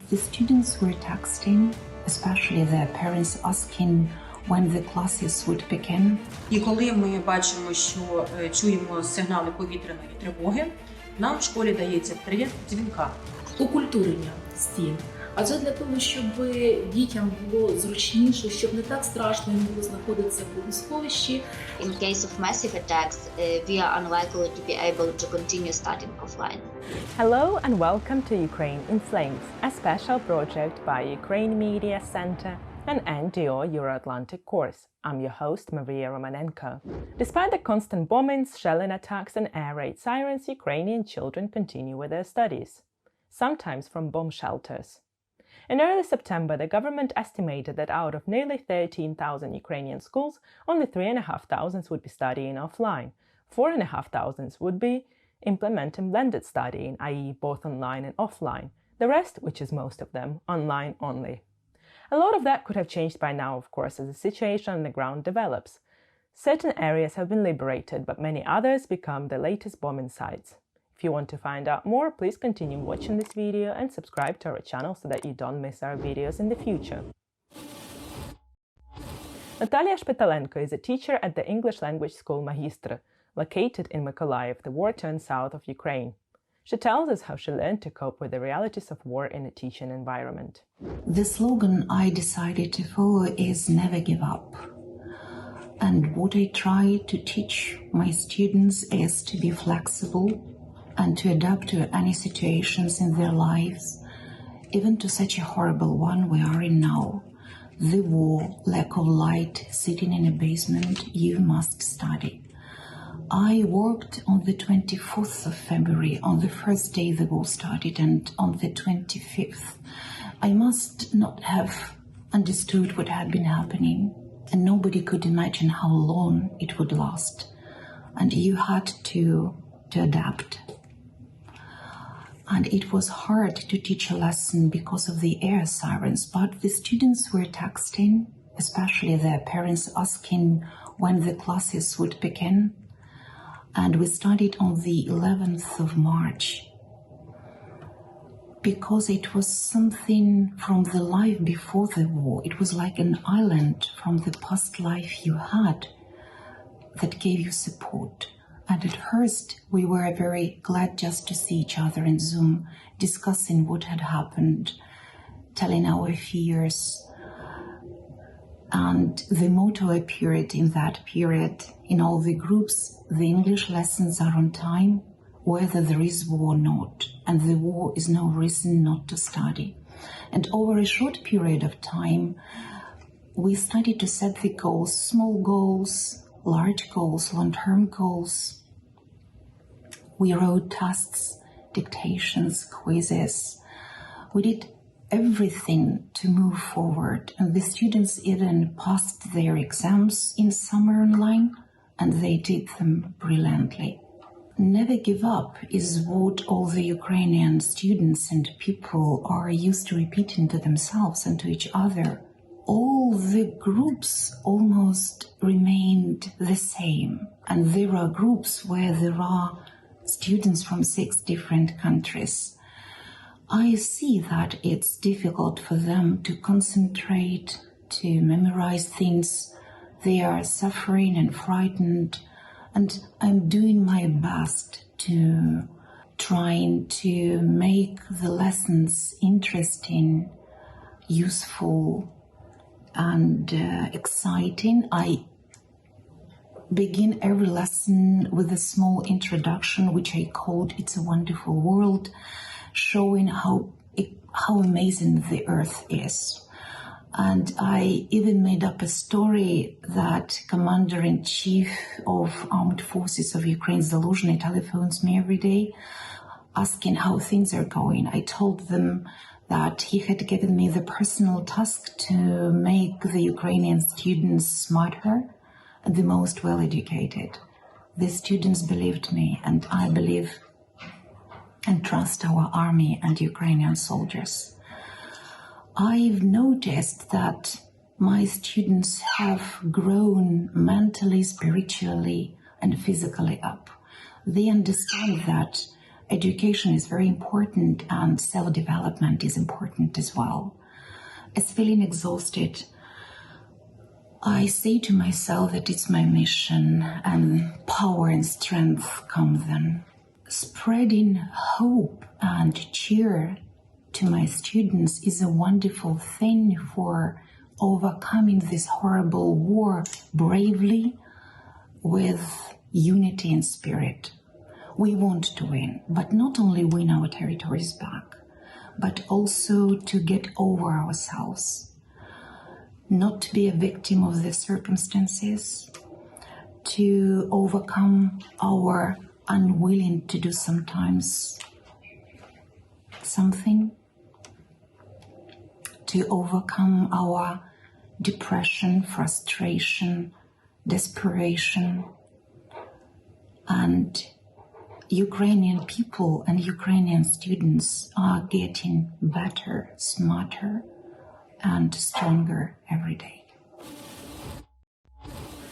The students were texting, especially their parents asking when the classes would begin. І коли ми бачимо, що чуємо сигнали повітряної тривоги, нам в школі дається 3 дзвінка. Окультурення стін. А це для того, щоб дітям було зручніше, щоб не так страшно їм було знаходитися в бомбосховищі. In case of massive attacks, we are unlikely to be able to continue studying offline. Hello and welcome to Ukraine in Flames, a special project by Ukraine Media Center and NGO Euro-Atlantic course. I'm your host, Maria Romanenko. Despite the constant bombings, shelling attacks and air raid sirens, Ukrainian children continue with their studies, sometimes from bomb shelters. In early September, the government estimated that out of nearly 13,000 Ukrainian schools, only 3,500 would be studying offline. 4,500 would be implementing blended studying, i.e. both online and offline. The rest, which is most of them, online only. A lot of that could have changed by now, of course, as the situation on the ground develops. Certain areas have been liberated, but many others become the latest bombing sites. If you want to find out more, please continue watching this video and subscribe to our channel so that you don't miss our videos in the future. Nataliya Shpytalenko is a teacher at the English language school Magistr, located in Mykolaiv, the war-torn south of Ukraine. She tells us how she learned to cope with the realities of war in a teaching environment. The slogan I decided to follow is never give up. And what I try to teach my students is to be flexible and to adapt to any situations in their lives, even to such a horrible one we are in now. The war, lack of light, sitting in a basement, you must study. I worked on the 24th of February, on the first day the war started, and on the 25th. I must not have understood what had been happening, and nobody could imagine how long it would last. And you had to adapt. And it was hard to teach a lesson because of the air sirens, but the students were texting, especially their parents asking when the classes would begin. And we studied on the 11th of March because it was something from the life before the war. It was like an island from the past life you had that gave you support. And at first, we were very glad just to see each other in Zoom, discussing what had happened, telling our fears. And the motto appeared in that period in all the groups: the English lessons are on time, whether there is war or not, and the war is no reason not to study. And over a short period of time, we started to set the goals, small goals, large goals, long-term goals. We wrote tests, dictations, quizzes. We did everything to move forward, and the students even passed their exams in summer online, and they did them brilliantly. Never give up is what all the Ukrainian students and people are used to repeating to themselves and to each other. All the groups almost remained the same, and there are groups where there are students from 6 different countries. I see that it's difficult for them to concentrate, to memorize things. They are suffering and frightened, and I'm doing my best to trying to make the lessons interesting, useful, and exciting. I begin every lesson with a small introduction, which I called "It's a Wonderful World," showing how amazing the Earth is. And I even made up a story that Commander-in-Chief of Armed Forces of Ukraine, Zaluzhny, telephones me every day, asking how things are going. I told them that he had given me the personal task to make the Ukrainian students smarter and the most well-educated. The students believed me, and I believe and trust our army and Ukrainian soldiers. I've noticed that my students have grown mentally, spiritually, and physically up. They understand that education is very important and self-development is important as well. As feeling exhausted, I say to myself that it's my mission, and power and strength come then. Spreading hope and cheer to my students is a wonderful thing for overcoming this horrible war bravely with unity and spirit. We want to win, but not only win our territories back, but also to get over ourselves, not to be a victim of the circumstances, to overcome our unwilling to do sometimes something, to overcome our depression, frustration, desperation. And Ukrainian people and Ukrainian students are getting better, smarter, and stronger every day.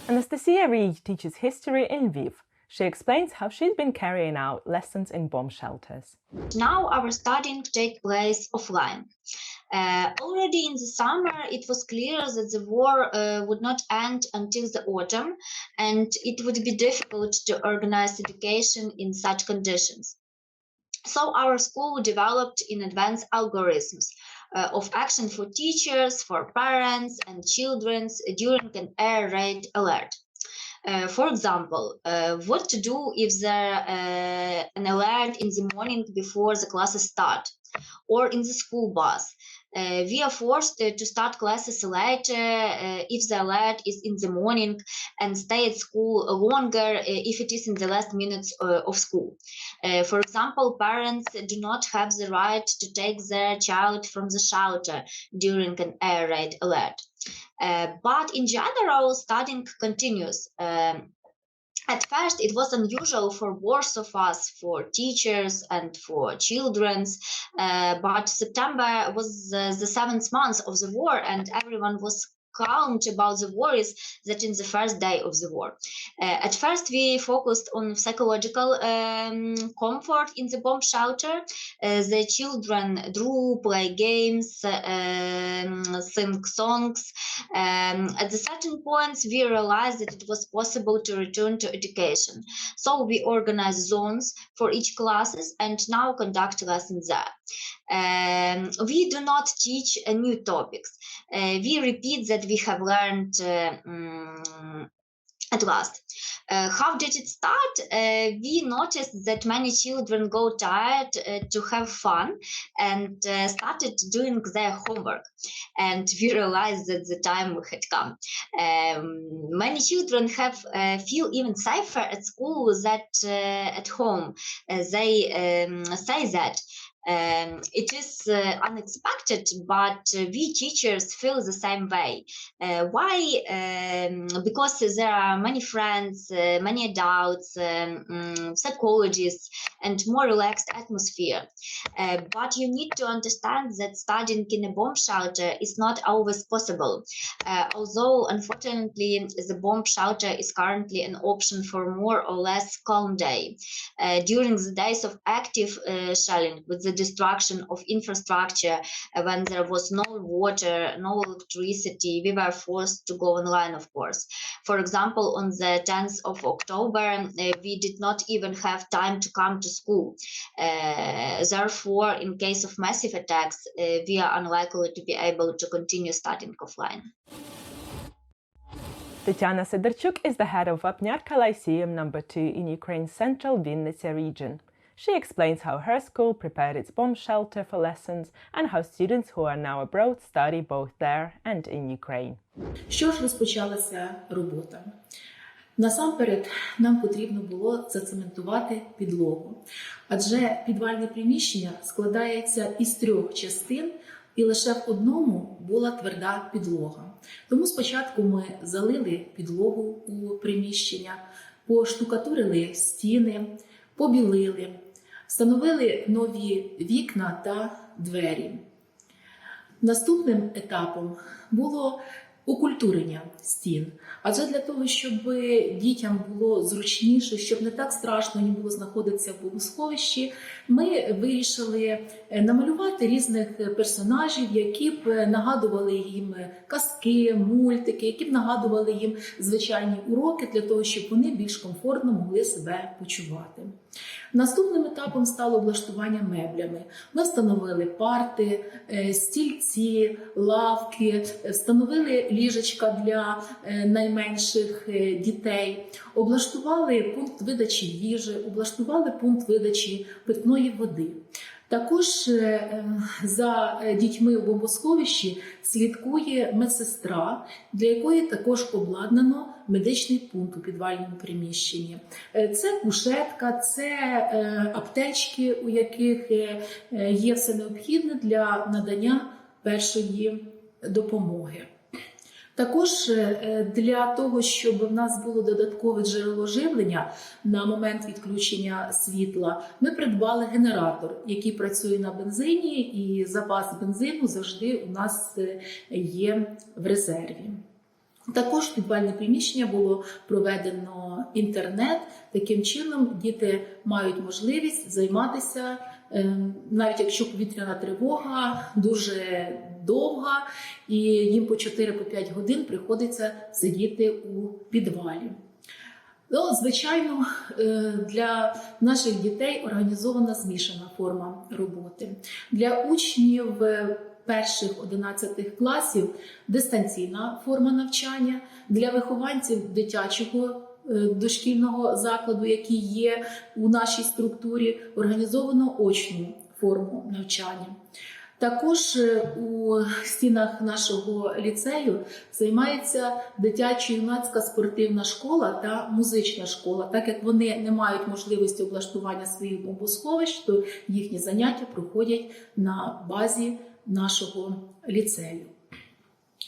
Anastasiya Riy teaches history in Lviv. She explains how she's been carrying out lessons in bomb shelters. Now our studying takes place offline. Already in the summer, it was clear that the war would not end until the autumn, and it would be difficult to organize education in such conditions. So our school developed in advance algorithms of action for teachers, for parents and children during an air raid alert. For example, what to do if there an alert in the morning before the classes start, or in the school bus. We are forced to start classes later if the alert is in the morning, and stay at school longer if it is in the last minutes of school. For example, parents do not have the right to take their child from the shelter during an air raid alert. But in general, studying continues. At first, it was unusual for both of us, for teachers and for children, but September was the 7th month of the war, and everyone was calmed about the worries that in the first day of the war. At first, we focused on psychological comfort in the bomb shelter. The children drew, play games, sing songs. At the certain points, we realized that it was possible to return to education. So we organized zones for each classes and now conduct lessons there. We do not teach new topics. We repeat that we have learned at last. How did it start? We noticed that many children go tired to have fun and started doing their homework. And we realized that the time had come. Many children have feel even safer at school than at home. They say that. It is unexpected, but we teachers feel the same way. Why? Because there are many friends, many adults, psychologists, and more relaxed atmosphere. But you need to understand that studying in a bomb shelter is not always possible. Although, unfortunately, the bomb shelter is currently an option for more or less calm day. During the days of active shelling, with the destruction of infrastructure, when there was no water, no electricity, we were forced to go online, of course. For example, on the 10th of October, we did not even have time to come to school. Therefore, in case of massive attacks, we are unlikely to be able to continue studying offline. Tetiana Sydorchuk is the head of Vapnярka Lyceum No. 2 in Ukraine's central Vinnytsia region. She explains how her school prepared its bomb shelter for lessons and how students who are now abroad study both there and in Ukraine. Що ж розпочалася робота? Насамперед, нам потрібно було зацементувати підлогу, адже підвальне приміщення складається із 3 частин, і лише в одному була тверда підлога. Тому спочатку ми залили підлогу у приміщення, поштукатурили стіни, побілили, встановили нові вікна та двері. Наступним етапом було Окультурення стін. Адже для того, щоб дітям було зручніше, щоб не так страшно їм було знаходитися в бомбосховищі, ми вирішили намалювати різних персонажів, які б нагадували їм казки, мультики, які б нагадували їм звичайні уроки для того, щоб вони більш комфортно могли себе почувати. Наступним етапом стало облаштування меблями. Ми встановили парти, стільці, лавки, встановили ліжечка для найменших дітей, облаштували пункт видачі їжі, облаштували пункт видачі питної води. Також за дітьми у бомбосховищі слідкує медсестра, для якої також обладнано медичний пункт у підвальному приміщенні. Це кушетка, це аптечки, у яких є все необхідне для надання першої допомоги. Також для того, щоб в нас було додаткове джерело живлення на момент відключення світла, ми придбали генератор, який працює на бензині, і запас бензину завжди у нас є в резерві. Також в підвальне приміщення було проведено інтернет. Таким чином діти мають можливість займатися, навіть якщо повітряна тривога дуже довга, і їм по 4-5 годин приходиться сидіти у підвалі. Звичайно, для наших дітей організована змішана форма роботи. Для учнів перших 11 класів дистанційна форма навчання, для вихованців дитячого дошкільного закладу, який є у нашій структурі, організовано очну форму навчання. Також у стінах нашого ліцею займається дитячо-юнацька спортивна школа та музична школа. Так як вони не мають можливості облаштування своїх бомбосховищ, то їхні заняття проходять на базі нашого ліцею.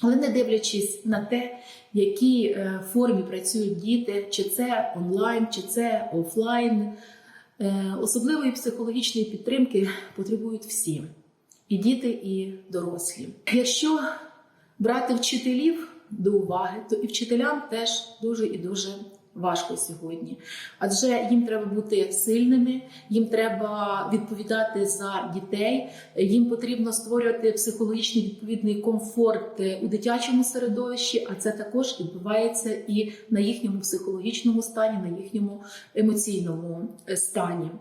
Але не дивлячись на те, в якій формі працюють діти, чи це онлайн, чи це офлайн, особливої психологічної підтримки потребують всі. І діти, і дорослі. Якщо брати вчителів до уваги, то і вчителям теж дуже і дуже важко сьогодні. Адже їм треба бути сильними, їм треба відповідати за дітей, їм потрібно створювати психологічний відповідний комфорт у дитячому середовищі, а це також відбувається і на їхньому психологічному стані, на їхньому емоційному стані.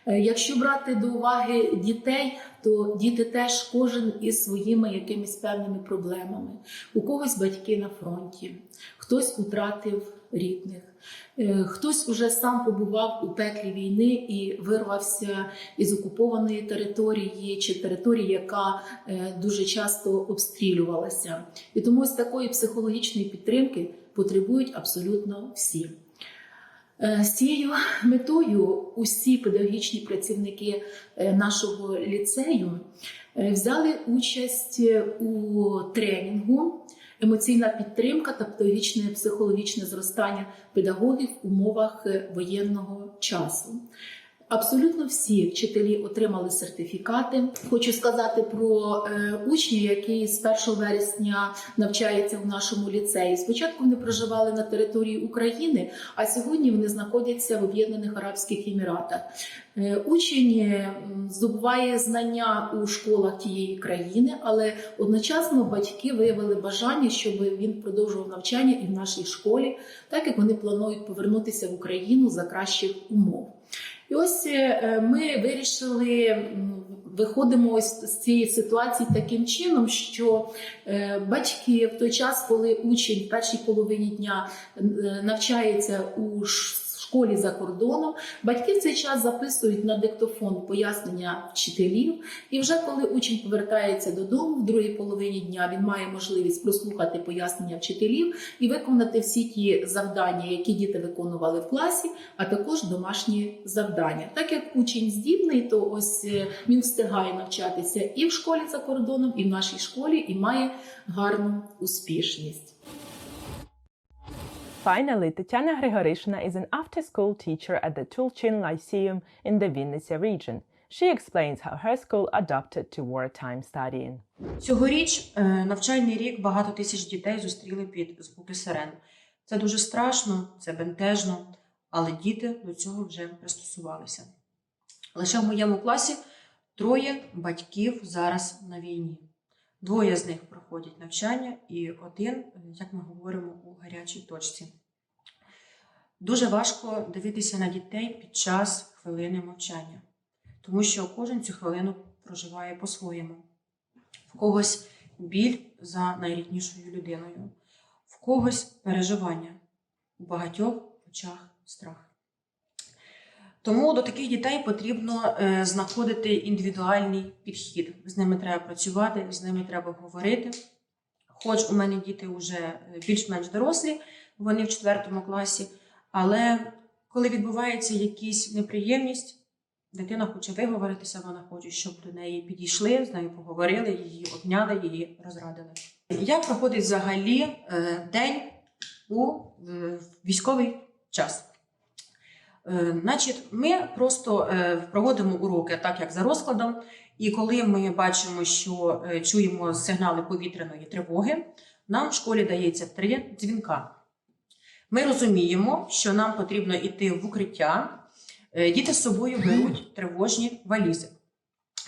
Якщо брати до уваги дітей, то діти теж кожен із своїми якимись певними проблемами. У когось батьки на фронті, хтось втратив рідних, хтось уже сам побував у пеклі війни і вирвався із окупованої території чи території, яка дуже часто обстрілювалася. І тому з такої психологічної підтримки потребують абсолютно всі. З цією метою усі педагогічні працівники нашого ліцею взяли участь у тренінгу «Емоційна підтримка та педагогічне психологічне зростання педагогів в умовах воєнного часу». Абсолютно всі вчителі отримали сертифікати. Хочу сказати про учнів, які з 1 вересня навчаються в нашому ліцеї. Спочатку вони проживали на території України, а сьогодні вони знаходяться в Об'єднаних Арабських Еміратах. Учень здобуває знання у школах тієї країни, але одночасно батьки виявили бажання, щоб він продовжував навчання і в нашій школі, так як вони планують повернутися в Україну за кращих умов. І ось ми вирішили, виходимо ось з цієї ситуації таким чином, що батьки в той час, коли учень в першій половині дня навчається у школі за кордоном, батьки в цей час записують на диктофон пояснення вчителів, і вже коли учень повертається додому в другій половині дня, він має можливість прослухати пояснення вчителів і виконати всі ті завдання, які діти виконували в класі, а також домашні завдання. Так як учень здібний, то ось він встигає навчатися і в школі за кордоном, і в нашій школі, і має гарну успішність. Finally, Tetiana Hryhoryshyna is an after-school teacher at the Tulchin Lyceum in the Vinnytsia region. She explains how her school adopted to wartime studying. Цьогоріч навчальний рік багато тисяч дітей зустріли під звуки сирен. Це дуже страшно, це бентежно, але діти до цього вже пристосувалися. Лише в моєму класі 3 батьків зараз на війні. 2 з них проходять навчання і 1, як ми говоримо, у гарячій точці. Дуже важко дивитися на дітей під час хвилини мовчання, тому що кожен цю хвилину проживає по-своєму. В когось біль за найріднішою людиною, в когось переживання, у багатьох очах страх. Тому до таких дітей потрібно знаходити індивідуальний підхід. З ними треба працювати, з ними треба говорити. Хоч у мене діти вже більш-менш дорослі, вони в 4 класі, але коли відбувається якась неприємність, дитина хоче виговоритися, вона хоче, щоб до неї підійшли, з нею поговорили, її обняли, її розрадили. Як проходить взагалі день у військовий час? Значить, ми просто проводимо уроки так, як за розкладом, і коли ми бачимо, що чуємо сигнали повітряної тривоги, нам в школі дається 3 дзвінка. Ми розуміємо, що нам потрібно йти в укриття. Діти з собою беруть тривожні валізи.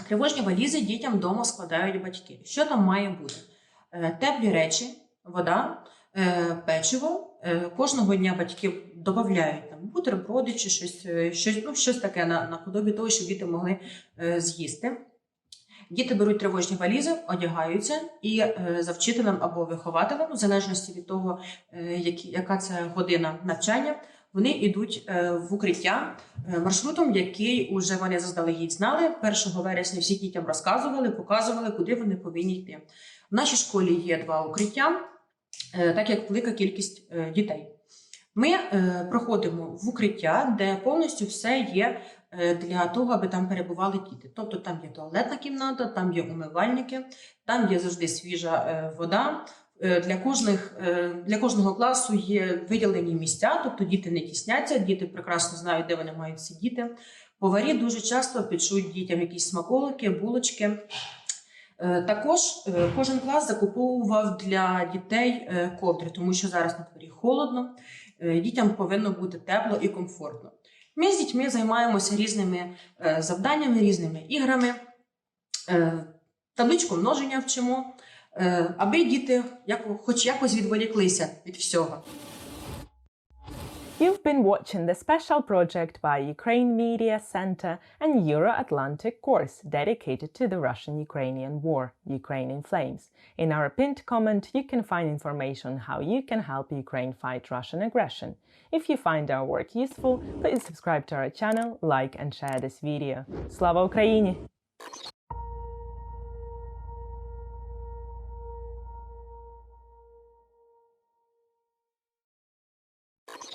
Тривожні валізи дітям вдома складають батьки. Що там має бути? Теплі речі, вода, печиво. Кожного дня батьки додають там бутерброди чи щось таке наподобі того, щоб діти могли з'їсти. Діти беруть тривожні валізи, одягаються і за вчителем або вихователем, в залежності від того, яка це година навчання, вони йдуть в укриття маршрутом, який вже вони заздалегідь знали. 1 вересня всі дітям розказували, показували, куди вони повинні йти. В нашій школі є 2 укриття, так як велика кількість дітей. Ми проходимо в укриття, де повністю все є для того, аби там перебували діти. Тобто там є туалетна кімната, там є умивальники, там є завжди свіжа вода. Для кожного класу є виділені місця, тобто діти не тісняться, діти прекрасно знають, де вони мають сидіти. Поварі дуже часто печуть дітям якісь смаколики, булочки. Також кожен клас закуповував для дітей ковдри, тому що зараз на дворі холодно, дітям повинно бути тепло і комфортно. Ми з дітьми займаємося різними завданнями, різними іграми, табличку множення вчимо, аби діти хоч якось відволіклися від всього. You've been watching the special project by Ukraine Media Center and Euro-Atlantic course dedicated to the Russian-Ukrainian war, Ukraine in Flames. In our pinned comment, you can find information on how you can help Ukraine fight Russian aggression. If you find our work useful, please subscribe to our channel, like and share this video. Slava Ukraini!